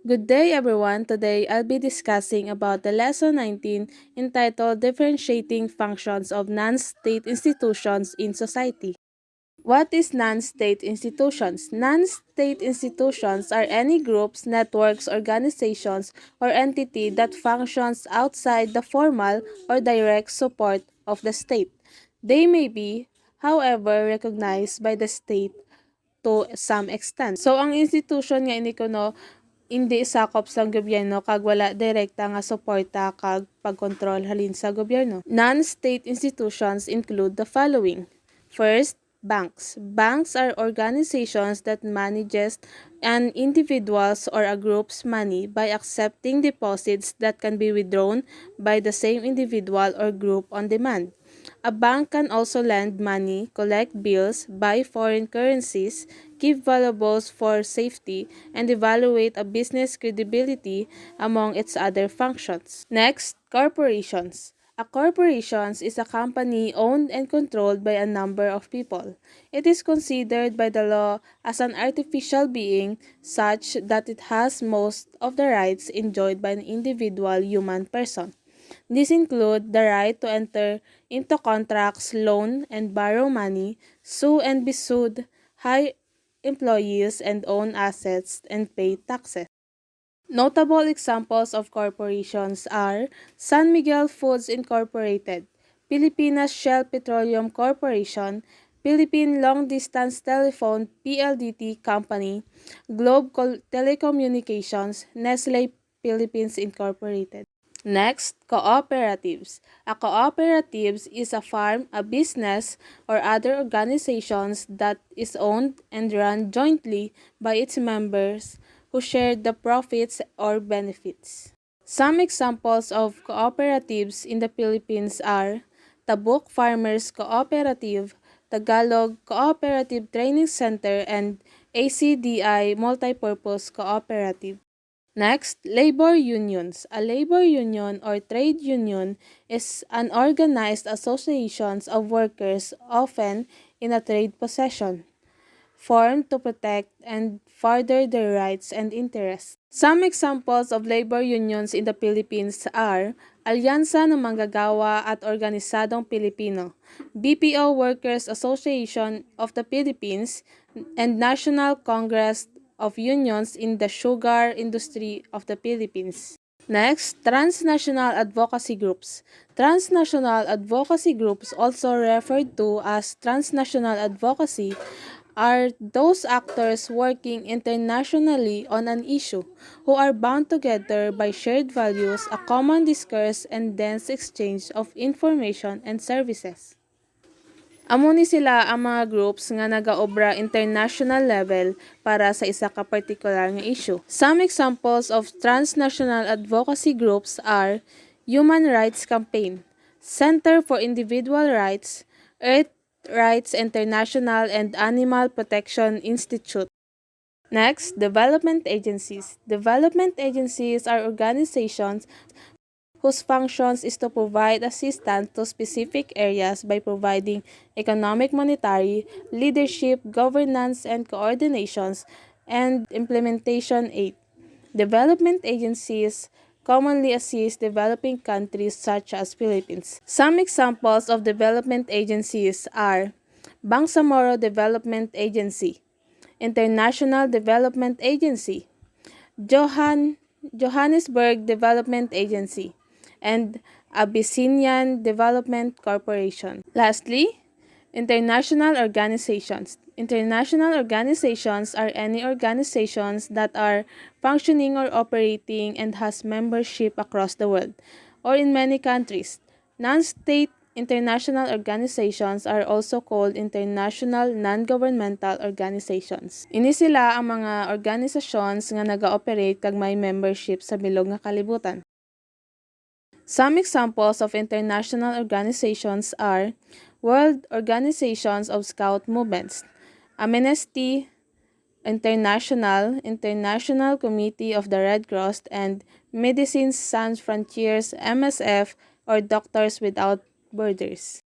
Good day everyone. Today I'll be discussing about the lesson 19 entitled Differentiating Functions of Non-State Institutions in Society. What is non-state institutions? Non-state institutions are any groups, networks, organizations, or entity that functions outside the formal or direct support of the state. They may be, however, recognized by the state to some extent. So ang institution nga ini kuno hindi sakop sa gobyerno kag wala direkta nga suporta kag pagkontrol halin sa gobyerno. Non-state institutions include the following. First, banks. Banks are organizations that manages an individual's or a group's money by accepting deposits that can be withdrawn by the same individual or group on demand. A bank can also lend money, collect bills, buy foreign currencies, give valuables for safety, and evaluate a business credibility among its other functions. Next, corporations. A corporation is a company owned and controlled by a number of people. It is considered by the law as an artificial being such that it has most of the rights enjoyed by an individual human person. These include the right to enter into contracts, loan and borrow money, sue and be sued, hire employees and own assets, and pay taxes. Notable examples of corporations are San Miguel Foods Incorporated, Pilipinas Shell Petroleum Corporation, Philippine Long Distance Telephone PLDT Company, Telecommunications, Nestle Philippines Incorporated. Next, cooperatives. A cooperative is a farm, a business, or other organizations that is owned and run jointly by its members who share the profits or benefits. Some examples of cooperatives in the Philippines are Tabuk Farmers Cooperative, Tagalog Cooperative Training Center, and ACDI Multipurpose Cooperative. Next, labor unions. A labor union or trade union is an organized association of workers, often in a trade possession, formed to protect and further their rights and interests. Some examples of labor unions in the Philippines are Alyansa ng Manggagawa at Organisadong Pilipino, BPO Workers Association of the Philippines, and National Congress of Unions in the Sugar Industry of the Philippines. Next, transnational advocacy groups. Transnational advocacy groups, also referred to as transnational advocacy, are those actors working internationally on an issue who are bound together by shared values, a common discourse, and dense exchange of information and services. Amo ni sila ang mga groups nga nagaobra international level para sa isa ka particular nga issue. Some examples of transnational advocacy groups are Human Rights Campaign, Center for Individual Rights, Earth Rights International, and Animal Protection Institute. Next, development agencies. Development agencies are organizations whose functions is to provide assistance to specific areas by providing economic, monetary, leadership, governance, and coordinations, and implementation aid. Development agencies commonly assist developing countries such as Philippines. Some examples of development agencies are Bangsamoro Development Agency, International Development Agency, Johannesburg Development Agency, and Abyssinian Development Corporation. Lastly, international organizations. International organizations are any organizations that are functioning or operating and has membership across the world or in many countries. Non-state international organizations are also called international non-governmental organizations. Ini sila ang mga organizations nga naga-operate kag may membership sa bilog nga kalibutan. Some examples of international organizations are World Organizations of Scout Movements, Amnesty International, International Committee of the Red Cross, and Médecins Sans Frontières (MSF) or Doctors Without Borders.